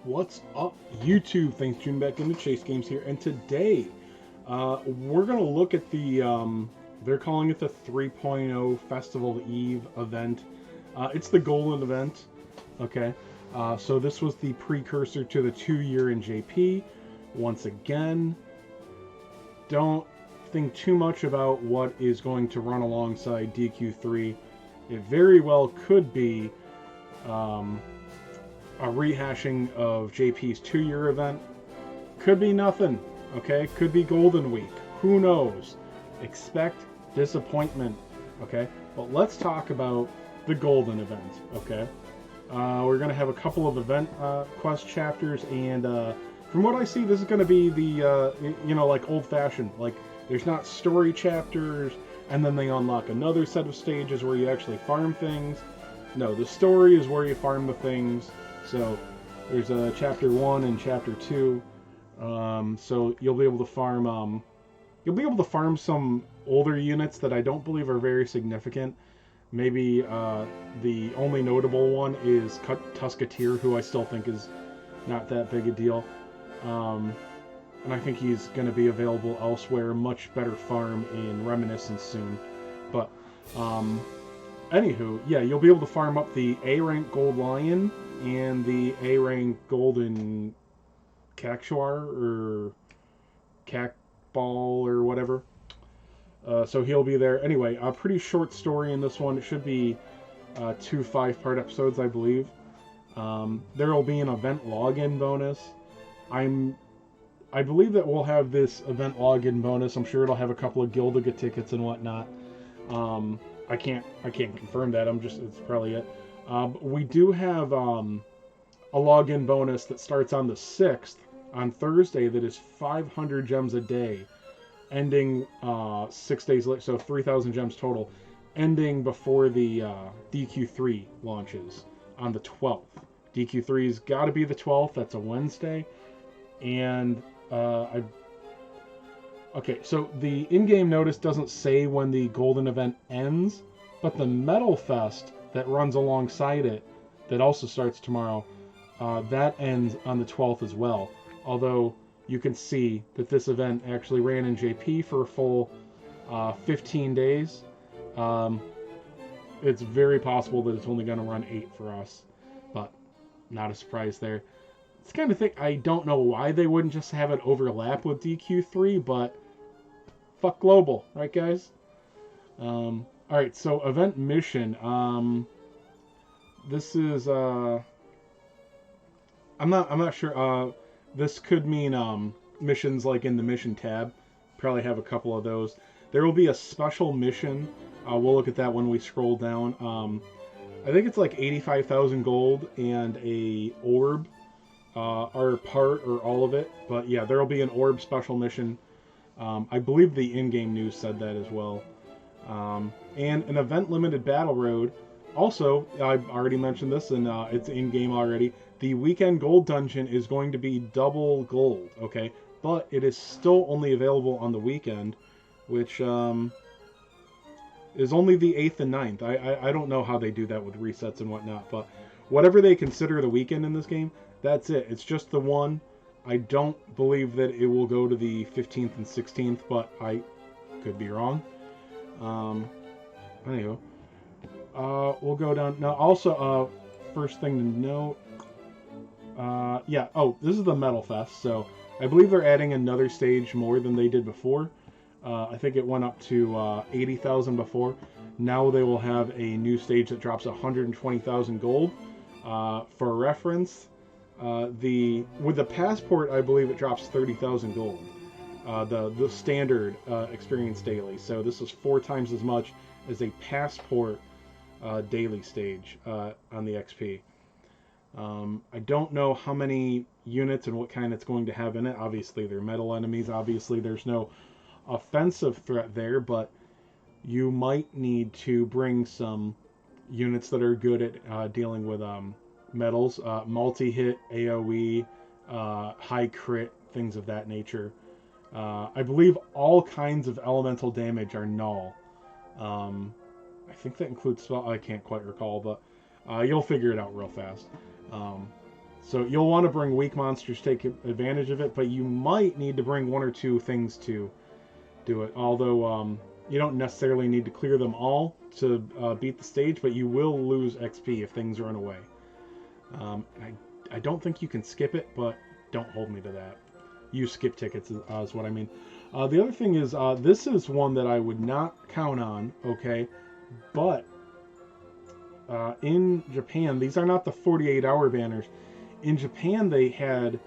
What's up, YouTube? Thanks for tuning back into Chase Games here, and today we're gonna look at the they're calling it the 3.0 Festival Eve event. It's the Golden event, okay? So this was the precursor to the 2-year in JP. Once again, don't think too much about what is going to run alongside DQ3. It very well could be a rehashing of JP's 2-year event. Could be nothing, okay? Could be Golden Week. Who knows? Expect disappointment, okay? But let's talk about the Golden event, okay? We're going to have a couple of event quest chapters, and from what I see, this is going to be the, like old-fashioned. Like, there's not story chapters, and then they unlock another set of stages where you actually farm things. No, the story is where you farm the things. So there's a chapter 1 and chapter 2. So you'll be able to farm some older units that I don't believe are very significant. Maybe the only notable one is Tusketeer, who I still think is not that big a deal. And I think he's going to be available elsewhere. Much better farm in Reminiscence soon. But anywho, yeah, you'll be able to farm up the A-rank Gold Lion and the A-rank Golden Cactuar or Cacball or whatever. So he'll be there. Anyway, a pretty short story in this one. It should be 2 5-part episodes, I believe. There will be an event login bonus. I believe that we'll have this event login bonus. I'm sure it'll have a couple of Gildiga tickets and whatnot. I can't confirm that. It's probably it. We do have a login bonus that starts on the 6th, on Thursday, that is 500 gems a day, ending 6 days later, so 3,000 gems total, ending before the DQ3 launches on the 12th. DQ3's got to be the 12th. That's a Wednesday. And okay, so the in-game notice doesn't say when the Golden event ends, but the Metal Fest that runs alongside it, that also starts tomorrow, that ends on the 12th as well. Although you can see that this event actually ran in JP for a full 15 days. It's very possible that it's only going to run 8 for us, but not a surprise there. It's kind of thing, I don't know why they wouldn't just have it overlap with DQ3, but fuck global, right guys? Alright, so event mission. This is I'm not sure. This could mean missions like in the mission tab. Probably have a couple of those. There will be a special mission. We'll look at that when we scroll down. I think it's like 85,000 gold and a orb. Are part or all of it, but yeah, there will be an orb special mission. I believe the in-game news said that as well. And an event limited battle road. Also, I've already mentioned this, and it's in-game already. The weekend gold dungeon is going to be double gold, okay? But it is still only available on the weekend, which is only the 8th and 9th. I don't know how they do that with resets and whatnot, but whatever they consider the weekend in this game, that's it. It's just the one. I don't believe that it will go to the 15th and 16th, but I could be wrong. Anyway, we'll go down. Now, also, first thing to note, yeah, oh, this is the Metal Fest, so I believe they're adding another stage more than they did before. I think it went up to 80,000 before. Now they will have a new stage that drops 120,000 gold. For reference, with the passport, I believe it drops 30,000 gold. The standard experience daily. So this is 4 times as much as a passport daily stage on the XP. I don't know how many units and what kind it's going to have in it. Obviously, they're metal enemies. Obviously, there's no offensive threat there, but you might need to bring some units that are good at dealing with metals, multi-hit, AoE, high crit, things of that nature. I believe all kinds of elemental damage are null. I think that includes spell. I can't quite recall, but you'll figure it out real fast. So you'll want to bring weak monsters to take advantage of it, but you might need to bring one or two things to do it. Although you don't necessarily need to clear them all to beat the stage, but you will lose XP if things run away. I don't think you can skip it, but don't hold me to that. Use skip tickets is what I mean. The other thing is, this is one that I would not count on, okay? But in Japan, these are not the 48-hour banners. In Japan, they had,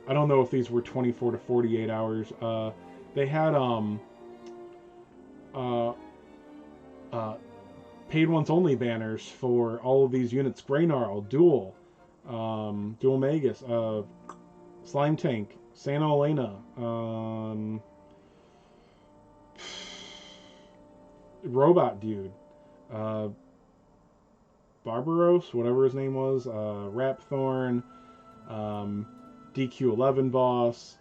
I don't know if these were 24 to 48 hours. They had paid once only banners for all of these units: Greynarl, Duel, Dual Magus, Slime Tank, Santa Elena, Robot Dude, Barbaros, whatever his name was, Rapthorn, DQ11 boss,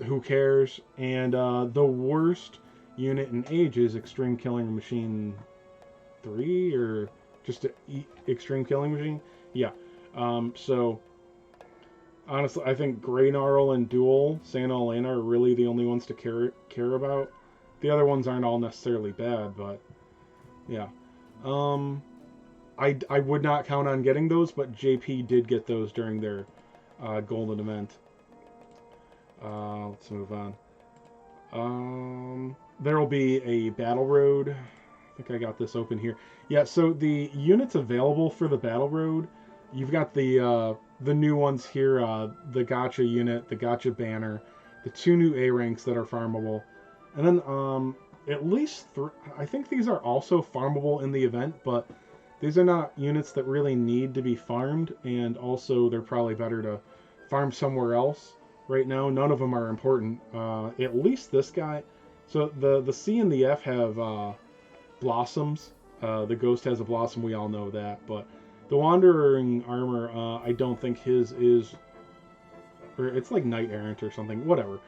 who cares? And the worst unit in age is Extreme Killing Machine 3, or just Extreme Killing Machine? Yeah. So, honestly, I think Greynarl and Duel, Santa Elena, are really the only ones to care about. The other ones aren't all necessarily bad, but yeah. I would not count on getting those, but JP did get those during their golden event. Let's move on. There will be a Battle Road. I think I got this open here. Yeah, so the units available for the Battle Road, you've got the new ones here, the Gotcha unit, the Gotcha banner, the 2 new A ranks that are farmable, and then at least I think these are also farmable in the event, but these are not units that really need to be farmed, and also they're probably better to farm somewhere else. Right now, none of them are important. At least this guy. So the C and the F have blossoms. The Ghost has a blossom, we all know that. But the Wandering Armor, I don't think his is... Or it's like Knight Errant or something. Whatever.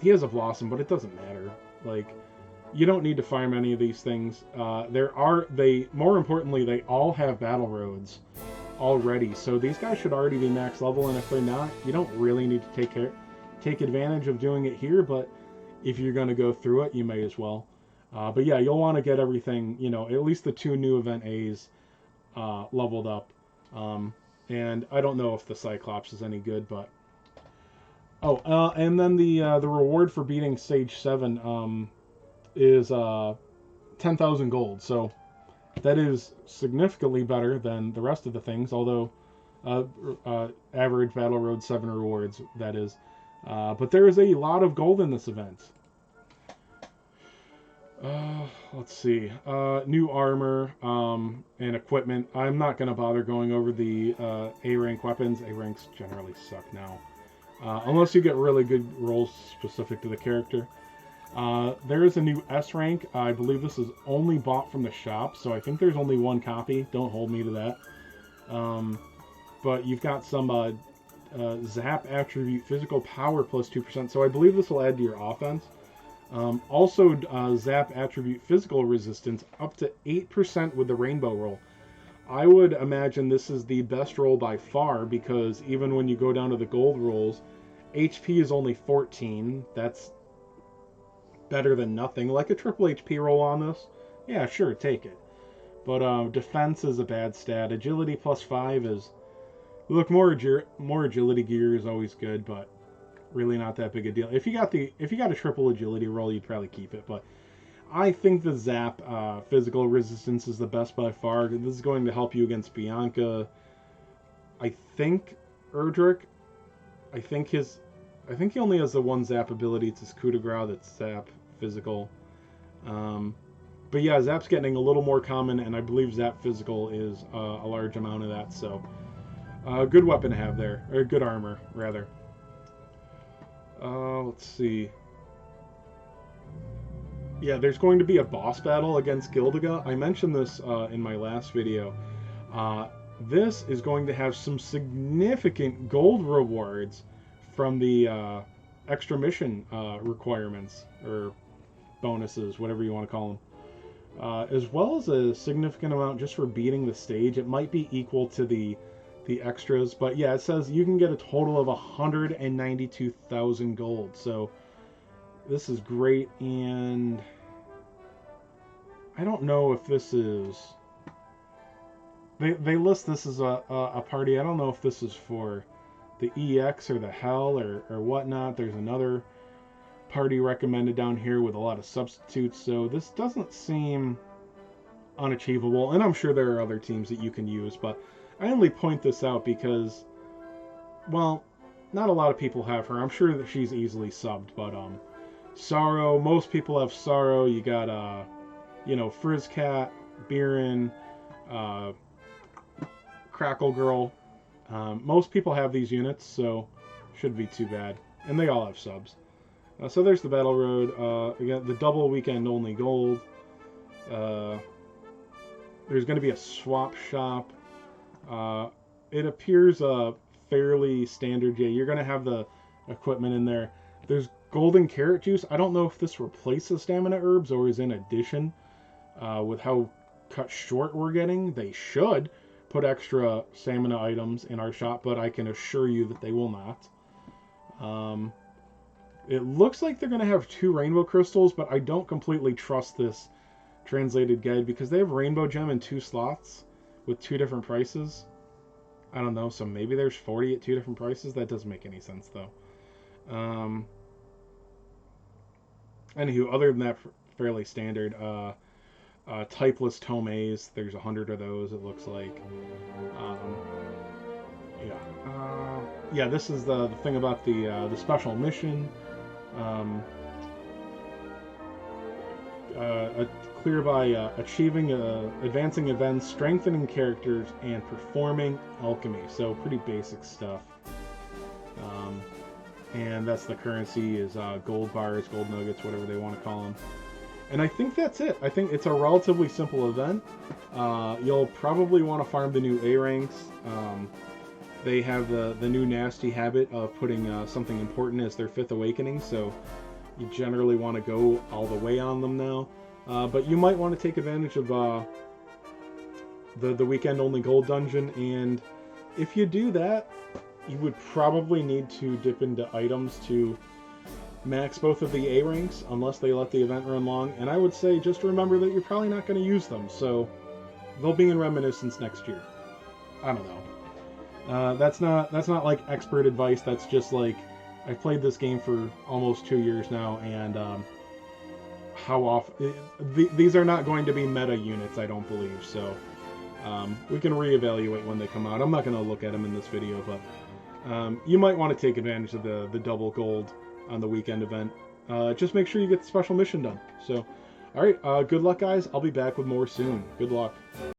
He has a blossom, but it doesn't matter. Like, you don't need to farm any of these things. More importantly, they all have battle roads already, so these guys should already be max level, and if they're not, you don't really need to take advantage of doing it here, but if you're going to go through it, you may as well. But yeah, you'll want to get everything, at least the 2 new event A's leveled up. And I don't know if the Cyclops is any good, but... Oh, and then the reward for beating Stage 7 is 10,000 gold, so that is significantly better than the rest of the things, although average Battle Road 7 rewards, that is. But there is a lot of gold in this event. Let's see. New armor and equipment. I'm not going to bother going over the A-rank weapons. A-ranks generally suck now. Unless you get really good rolls specific to the character. There is a new S rank. I believe this is only bought from the shop, so I think there's only 1 copy. Don't hold me to that. But you've got some Zap attribute physical power plus 2%, so I believe this will add to your offense. Also, Zap attribute physical resistance up to 8% with the rainbow roll. I would imagine this is the best roll by far, because even when you go down to the gold rolls, HP is only 14. That's better than nothing. Like a triple HP roll on this, yeah, sure, take it. But defense is a bad stat. Agility plus 5 is... Look, more agility gear is always good, but really not that big a deal. If you got a triple agility roll, you'd probably keep it. But I think the Zap physical resistance is the best by far. This is going to help you against Bianca. I think Erdrick. I think he only has the 1 Zap ability. It's his coup de grace that's Zap physical. But yeah, Zap's getting a little more common, and I believe Zap physical is a large amount of that. So, good weapon to have there, or good armor rather. Let's see. Yeah, there's going to be a boss battle against Gildiga. I mentioned this in my last video. This is going to have some significant gold rewards from the extra mission requirements, or bonuses, whatever you want to call as well as a significant amount just for beating the stage. It might be equal to the extras, but yeah, it says you can get a total of 192,000 gold. So this is great, and I don't know if this is. They list this as a party. I don't know if this is for the EX or the Hell or whatnot. There's another party recommended down here with a lot of substitutes, so this doesn't seem unachievable, and I'm sure there are other teams that you can use, but I only point this out because, well, not a lot of people have her. I'm sure that she's easily subbed, but Sorrow, most people have Sorrow. You got Frizzcat, Biren, Crackle Girl. Most people have these units, so shouldn't be too bad, and they all have subs. So there's the Battle Road. Again, the double weekend only gold. There's going to be a swap shop. It appears fairly standard. Yeah, you're going to have the equipment in there. There's golden carrot juice. I don't know if this replaces stamina herbs or is in addition. With how cut short we're getting, they should put extra stamina items in our shop, but I can assure you that they will not. It looks like they're going to have 2 rainbow crystals, but I don't completely trust this translated guide because they have rainbow gem in 2 slots with 2 different prices. I don't know, so maybe there's 40 at 2 different prices. That doesn't make any sense, though. Anywho, other than that, fairly standard. Typeless Tomes, there's 100 of those, it looks like. Yeah, this is the thing about the special mission. Clear by achieving, advancing events, strengthening characters, and performing alchemy. So pretty basic stuff. And that's the currency is gold bars, gold nuggets, whatever they want to call them. And I think that's it. I think it's a relatively simple event. You'll probably want to farm the new A ranks. They have the new nasty habit of putting something important as their 5th awakening, so you generally want to go all the way on them now. But you might want to take advantage of the weekend only gold dungeon, and if you do that, you would probably need to dip into items to max both of the A ranks, unless they let the event run long. And I would say just remember that you're probably not going to use them, so they'll be in Reminiscence next year. I don't know. That's not like expert advice. That's just like, I've played this game for almost 2 years now, and how often these are not going to be meta units, I don't believe. So we can reevaluate when they come out. I'm not going to look at them in this video, but you might want to take advantage of the double gold on the weekend event. Just make sure you get the special mission done. So, alright, good luck, guys. I'll be back with more soon. Good luck.